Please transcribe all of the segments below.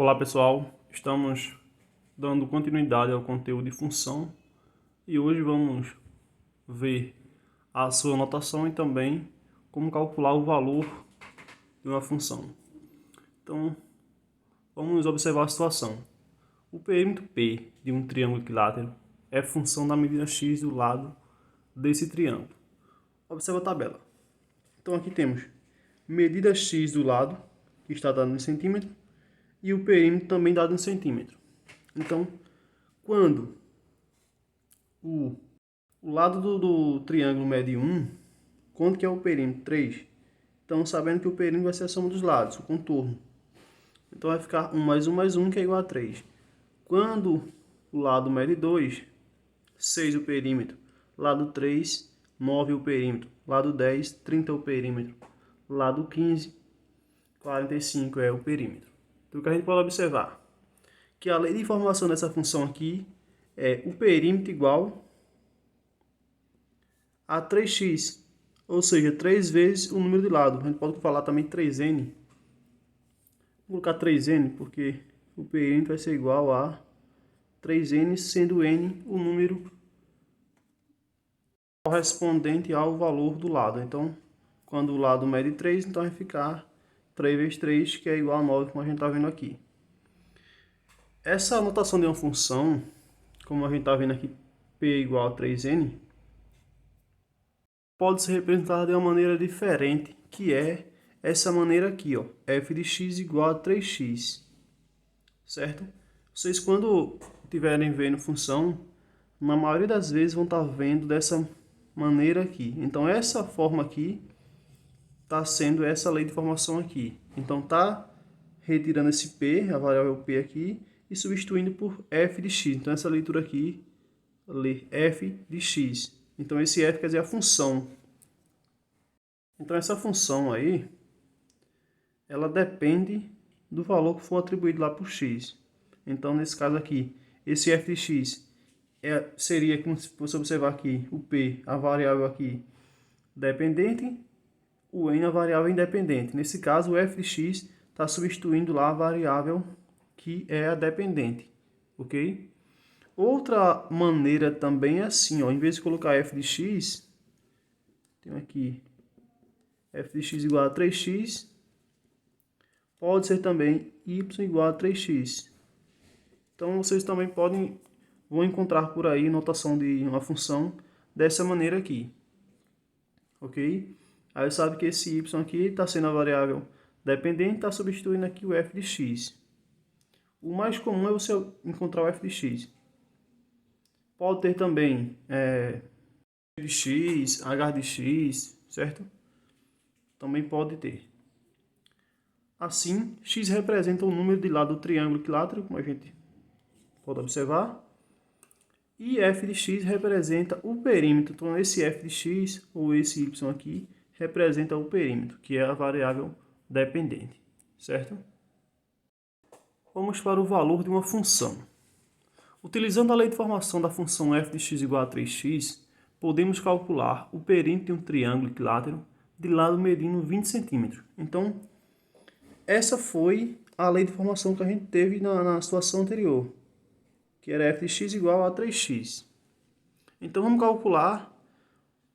Olá pessoal, estamos dando continuidade ao conteúdo de função e hoje vamos ver a sua notação e também como calcular o valor de uma função. Então, vamos observar a situação. O perímetro P de um triângulo equilátero é função da medida x do lado desse triângulo. Observa a tabela. Então aqui temos medida x do lado, que está dado em centímetro, e o perímetro também dado em centímetro. Então, quando o lado do triângulo mede 1, quanto que é o perímetro? 3. Então, sabendo que o perímetro vai ser a soma dos lados, o contorno. Então, vai ficar 1 mais 1 mais 1, que é igual a 3. Quando o lado mede 2, 6 o perímetro. Lado 3, 9 o perímetro. Lado 10, 30 o perímetro. Lado 15, 45 é o perímetro. Então, o que a gente pode observar? Que a lei de formação dessa função aqui é o perímetro igual a 3x, ou seja, 3 vezes o número de lado. A gente pode falar também 3n. Vou colocar 3n porque o perímetro vai ser igual a 3n, sendo n o número correspondente ao valor do lado. Então, quando o lado mede 3, então vai ficar 3 vezes 3, que é igual a 9, como a gente está vendo aqui. Essa anotação de uma função, como a gente está vendo aqui, p igual a 3n, pode ser representada de uma maneira diferente, que é essa maneira aqui, ó, f de x igual a 3x, certo? Vocês, quando estiverem vendo função, na maioria das vezes vão estar vendo dessa maneira aqui. Então, essa forma aqui está sendo essa lei de formação aqui. Então, está retirando esse p, a variável p aqui, e substituindo por f de x. Então, essa leitura aqui, lê f de x. Então, esse f quer dizer a função. Então, essa função aí, ela depende do valor que for atribuído lá por x. Então, nesse caso aqui, esse f de x seria, como se fosse observar aqui, o p, a variável aqui, dependente, o n, a variável independente. Nesse caso, o f de x está substituindo lá a variável que é a dependente, ok? Outra maneira também é assim, ó, em vez de colocar f de x, tem aqui f de x igual a 3x, pode ser também y igual a 3x. Então, vocês também vão encontrar por aí notação de uma função dessa maneira aqui, ok? Aí você sabe que esse y aqui está sendo a variável dependente, está substituindo aqui o f de x. O mais comum é você encontrar o f de x. Pode ter também de x, h de x, certo? Também pode ter. Assim, x representa o número de lado do triângulo equilátero, como a gente pode observar. E f de x representa o perímetro. Então, esse f de x, ou esse y aqui, representa o perímetro, que é a variável dependente, certo? Vamos para o valor de uma função. Utilizando a lei de formação da função f de x igual a 3x, podemos calcular o perímetro de um triângulo equilátero de lado medindo 20 cm. Então, essa foi a lei de formação que a gente teve na situação anterior, que era f de x igual a 3x. Então, vamos calcular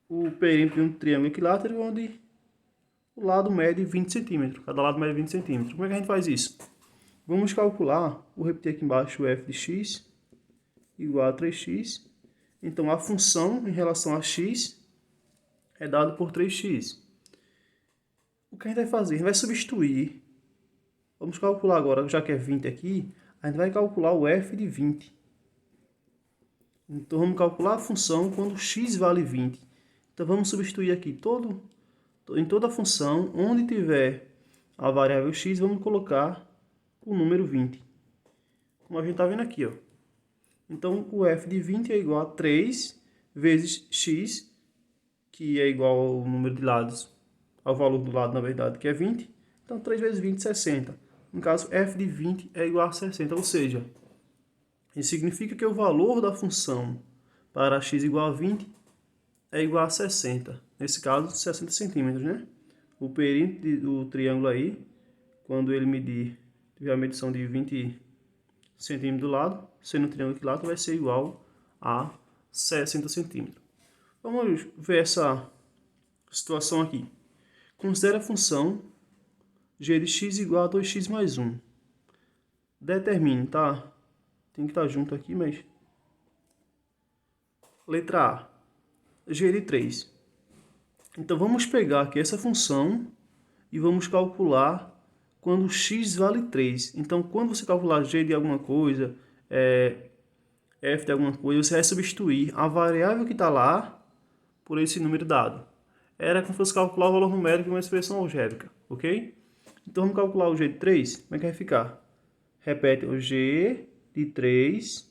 o perímetro de um triângulo equilátero onde o lado mede 20 cm. Cada lado mede 20 cm. Como é que a gente faz isso? Vamos calcular, vou repetir aqui embaixo, o f de x igual a 3x. Então, a função em relação a x é dado por 3x. O que a gente vai fazer? A gente vai substituir. Vamos calcular agora, já que é 20 aqui, a gente vai calcular o f de 20. Então, vamos calcular a função quando x vale 20. Então, vamos substituir aqui em toda a função, onde tiver a variável x, vamos colocar o número 20. Como a gente está vendo aqui, ó. Então, o f de 20 é igual a 3 vezes x, que é igual ao número de lados, ao valor do lado, na verdade, que é 20. Então, 3 vezes 20, 60. No caso, f de 20 é igual a 60, ou seja, isso significa que o valor da função para x igual a 20 é igual a 60. Nesse caso, 60 centímetros, né? O perímetro do triângulo aí, quando ele medir tiver a medição de 20 centímetros do lado, sendo um triângulo equilátero, vai ser igual a 60 centímetros. Vamos ver essa situação aqui. Considere a função g de x igual a 2x mais 1. Determine, tá? Tem que estar junto aqui, mas... Letra A, g de 3. Então, vamos pegar aqui essa função e vamos calcular quando x vale 3. Então, quando você calcular g de alguma coisa, f de alguma coisa, você vai substituir a variável que está lá por esse número dado. Era como se fosse calcular o valor numérico de uma expressão algébrica, ok? Então, vamos calcular o g de 3. Como é que vai ficar? Repete, o g de 3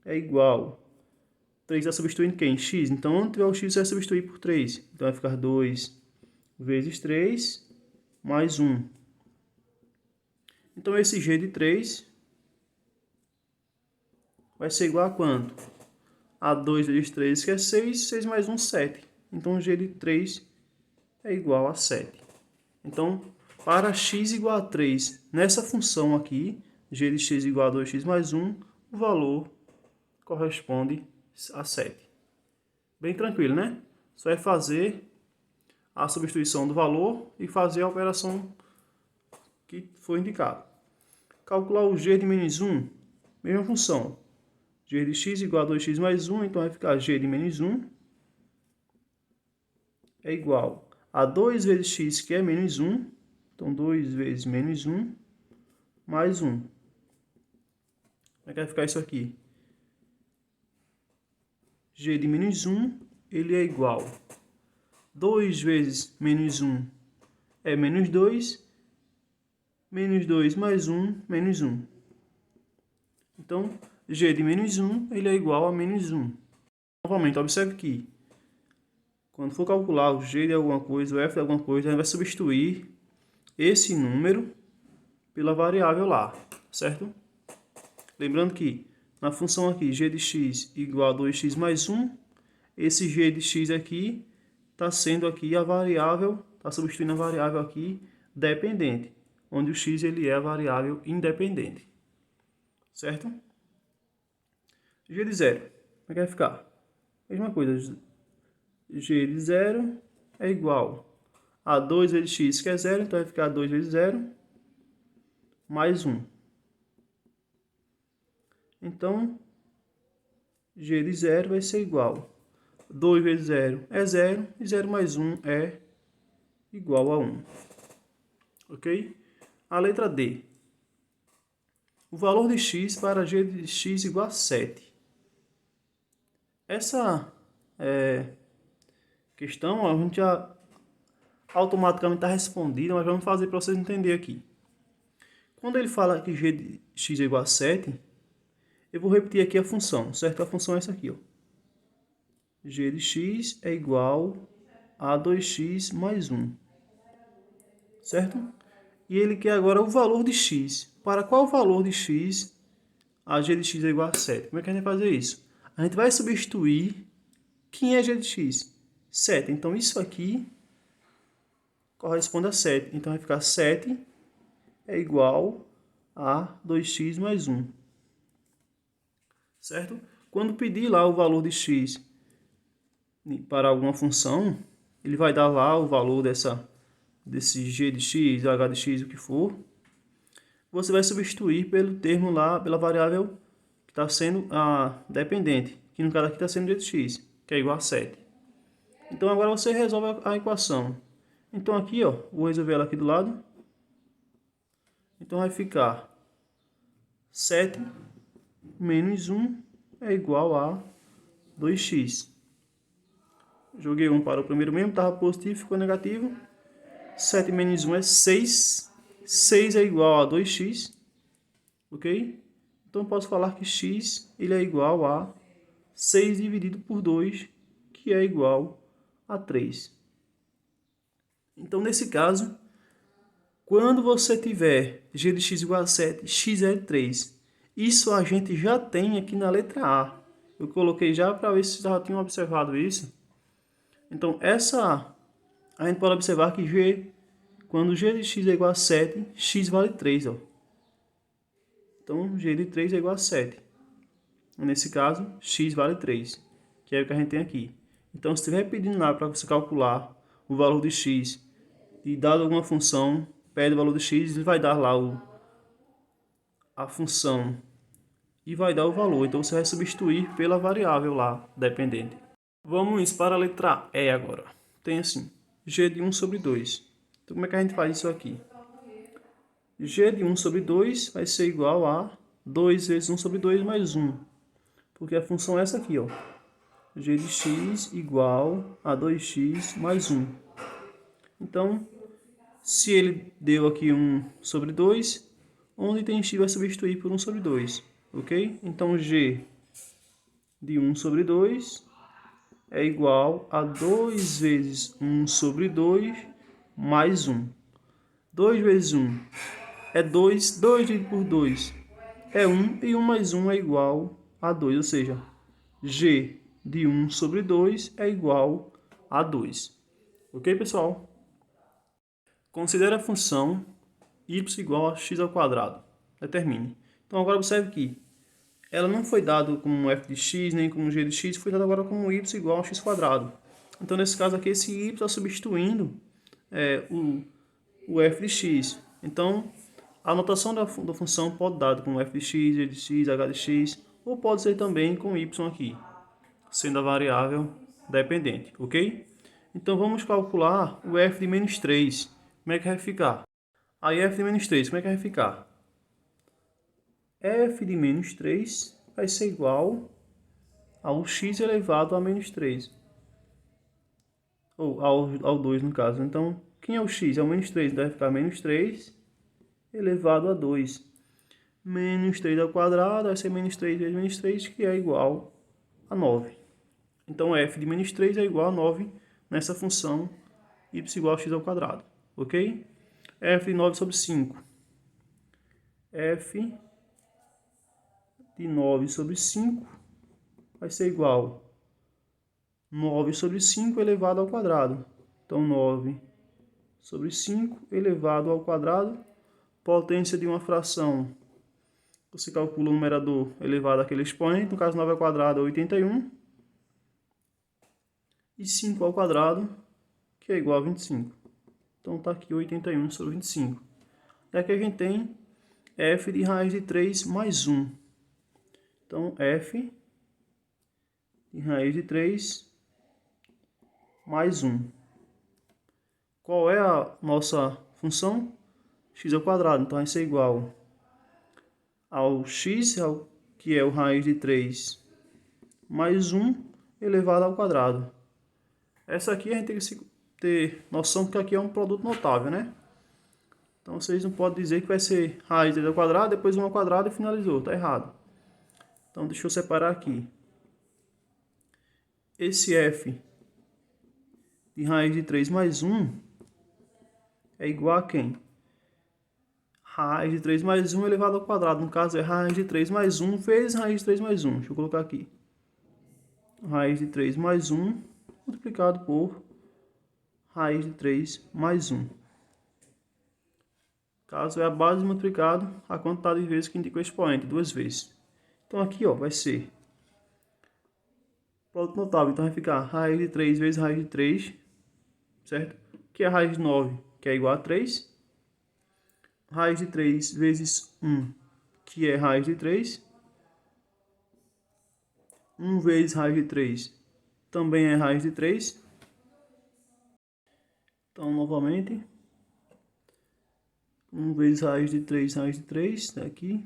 é igual... 3 está substituindo quem? X. Então, onde tiver o x, você vai substituir por 3. Então, vai ficar 2 vezes 3 mais 1. Então, esse g de 3 vai ser igual a quanto? A 2 vezes 3, que é 6. 6 mais 1, 7. Então, g de 3 é igual a 7. Então, para x igual a 3, nessa função aqui, g de x igual a 2x mais 1, o valor corresponde a 7. Bem tranquilo, né? Só é fazer a substituição do valor e fazer a operação que foi indicada. Calcular o g de menos 1, mesma função. G de x igual a 2x mais 1, então vai ficar g de menos 1 é igual a 2 vezes x, que é menos 1. Então, 2 vezes menos 1 mais 1. Como é que vai ficar isso aqui? G de menos 1, ele é igual. 2 vezes menos 1 é menos 2. Menos 2 mais 1, menos 1. Então, g de menos 1, ele é igual a menos 1. Novamente, observe que, quando for calcular o g de alguma coisa, o f de alguma coisa, a gente vai substituir esse número pela variável lá, certo? Lembrando que, na função aqui, g de x igual a 2x mais 1, esse g de x aqui está sendo aqui a variável, está substituindo a variável aqui dependente, onde o x ele é a variável independente, certo? G de 0, como é que vai ficar? Mesma coisa, g de 0 é igual a 2 vezes x, que é 0, então vai ficar 2 vezes 0, mais 1. Então, g de 0 vai ser igual a 2 vezes 0 é 0, e 0 mais 1 é igual a 1. Ok? A letra D. O valor de x para g de x igual a 7. Essa questão a gente já automaticamente está respondida, mas vamos fazer para vocês entenderem aqui. Quando ele fala que g de x é igual a 7, eu vou repetir aqui a função, certo? A função é essa aqui, ó. G de x é igual a 2x mais 1, certo? E ele quer agora o valor de x. Para qual valor de x a g de x é igual a 7? Como é que a gente vai fazer isso? A gente vai substituir quem é g de x? 7. Então, isso aqui corresponde a 7. Então, vai ficar 7 é igual a 2x mais 1. Certo? Quando pedir lá o valor de x para alguma função, ele vai dar lá o valor desse g de x, h de x, o que for. Você vai substituir pelo termo lá, pela variável que está sendo dependente, que no caso aqui está sendo g de x, que é igual a 7. Então agora você resolve a equação. Então aqui, ó, vou resolver ela aqui do lado. Então vai ficar 7 menos 1 é igual a 2x. Joguei 1 para o primeiro mesmo, estava positivo, ficou negativo. 7 menos 1 é 6. 6 é igual a 2x. Ok? Então posso falar que x ele é igual a 6 dividido por 2, que é igual a 3. Então, nesse caso, quando você tiver g de x igual a 7, x é 3. Isso a gente já tem aqui na letra A. Eu coloquei já para ver se vocês já tinham observado isso. Então, a gente pode observar que quando g de x é igual a 7, x vale 3. Ó. Então, g de 3 é igual a 7. Nesse caso, x vale 3, que é o que a gente tem aqui. Então, se estiver pedindo lá para você calcular o valor de x e dado alguma função, pede o valor de x, ele vai dar lá a função e vai dar o valor. Então, você vai substituir pela variável lá, dependente. Vamos para a letra E agora. Tem assim, g de 1 sobre 2. Então, como é que a gente faz isso aqui? G de 1 sobre 2 vai ser igual a 2 vezes 1 sobre 2 mais 1. Porque a função é essa aqui, ó. G de x igual a 2x mais 1. Então, se ele deu aqui 1 sobre 2, onde tem x vai substituir por 1 sobre 2. Ok? Então, g de 1 sobre 2 é igual a 2 vezes 1 sobre 2 mais 1. 2 vezes 1 é 2, 2 dividido por 2 é 1, e 1 mais 1 é igual a 2, ou seja, g de 1 sobre 2 é igual a 2. Ok, pessoal? Considere a função y igual a x ao quadrado. Determine. Então, agora observe que ela não foi dada como f de x, nem como g de x, foi dada agora como y igual a x quadrado. Então, nesse caso aqui, esse y está substituindo o f de x. Então, a notação da função pode dar como f de x, g de x, h de x, ou pode ser também com y aqui, sendo a variável dependente, ok? Então, vamos calcular o f de menos 3. Como é que vai ficar? Aí, f de menos 3, como é que vai ficar? F de menos 3 vai ser igual ao x elevado a menos 3. Ou ao 2, no caso. Então, quem é o x? É o menos 3, então vai ficar menos 3 elevado a 2. Menos 3 ao quadrado vai ser menos 3 vezes menos 3, que é igual a 9. Então, f de menos 3 é igual a 9 nessa função y igual a x ao quadrado. Ok? F de 9 sobre 5. F de 9 sobre 5 vai ser igual a 9 sobre 5 elevado ao quadrado. Então, 9 sobre 5 elevado ao quadrado, potência de uma fração. Você calcula o numerador elevado àquele expoente, no caso 9 ao quadrado é 81, e 5 ao quadrado, que é igual a 25. Então está aqui 81 sobre 25. E aqui a gente tem f de raiz de 3 mais 1. Então, f de raiz de 3 mais 1. Qual é a nossa função? X ao quadrado. Então, vai ser igual ao x, que é o raiz de 3 mais 1 elevado ao quadrado. Essa aqui a gente tem que ter noção que aqui é um produto notável, né? Então, vocês não podem dizer que vai ser raiz de 3 ao quadrado, depois 1 ao quadrado e finalizou. Está errado. Então, deixa eu separar aqui. Esse f de raiz de 3 mais 1 é igual a quem? Raiz de 3 mais 1 elevado ao quadrado. No caso, é raiz de 3 mais 1 vezes raiz de 3 mais 1. Deixa eu colocar aqui. Raiz de 3 mais 1 multiplicado por raiz de 3 mais 1. Caso é a base multiplicado a quantidade de vezes que indica o expoente, duas vezes. Então aqui, ó, vai ser produto notável. Então vai ficar raiz de 3 vezes raiz de 3, certo? Que é a raiz de 9, que é igual a 3. Raiz de 3 vezes 1, que é raiz de 3. 1 vezes raiz de 3 também é raiz de 3. Então, novamente, 1 vezes raiz de 3, tá aqui.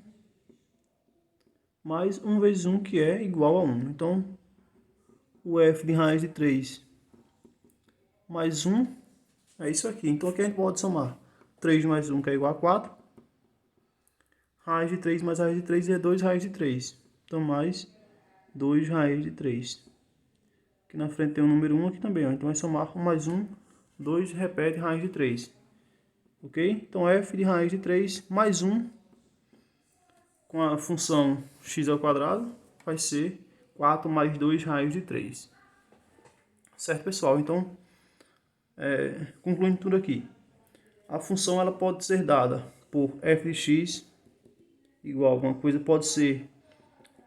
Mais 1 vezes 1, que é igual a 1. Então, o f de raiz de 3 mais 1 é isso aqui. Então, aqui a gente pode somar 3 mais 1, que é igual a 4. Raiz de 3 mais raiz de 3 é 2 raiz de 3. Então, mais 2 raiz de 3. Aqui na frente tem o número 1, aqui também, ó. Então, vai somar 1 mais 1, 2, repete raiz de 3. Ok? Então, f de raiz de 3 mais 1 com a função x ao quadrado vai ser 4 mais 2 raiz de 3. Certo, pessoal? Então, concluindo tudo aqui. A função ela pode ser dada por f de x igual a alguma coisa, pode ser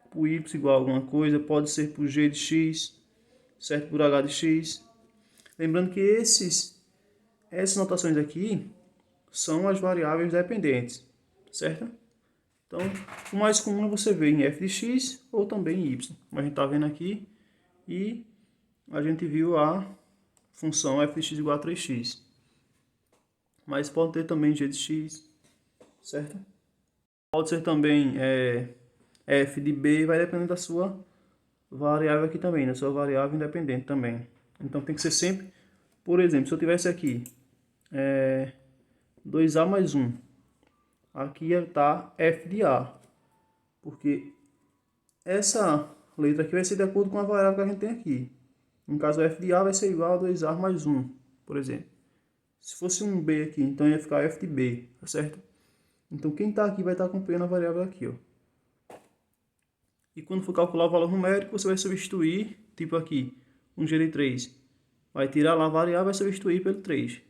por y igual a alguma coisa, pode ser por g de x, certo? Por h de x. Lembrando que essas notações aqui são as variáveis dependentes, certo? Então, o mais comum é você ver em f de x ou também em y. Como a gente está vendo aqui, e a gente viu a função f de x igual a 3x. Mas pode ter também g de x, certo? Pode ser também f de b, vai depender da sua variável aqui também, da sua variável independente também. Então tem que ser sempre, por exemplo, se eu tivesse aqui 2a mais 1, aqui está f de a, porque essa letra aqui vai ser de acordo com a variável que a gente tem aqui. No caso, f de a vai ser igual a 2a mais 1, por exemplo. Se fosse um b aqui, então ia ficar f de b, tá certo? Então quem está aqui vai estar acompanhando a variável aqui, ó. E quando for calcular o valor numérico, você vai substituir, tipo aqui, um g de 3. Vai tirar lá a variável e vai substituir pelo 3.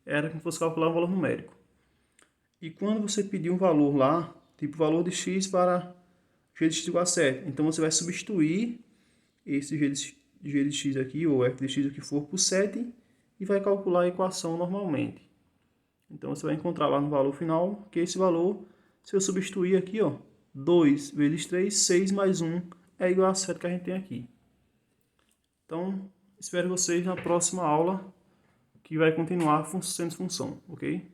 Era como se fosse calcular um valor numérico. E quando você pedir um valor lá, tipo valor de x para g de x igual a 7, então você vai substituir esse g de x aqui, ou f de x, o que for, por 7 e vai calcular a equação normalmente. Então você vai encontrar lá no valor final, que esse valor, se eu substituir aqui, ó, 2 vezes 3, 6 mais 1 é igual a 7 que a gente tem aqui. Então, espero vocês na próxima aula, que vai continuar sendo função, ok?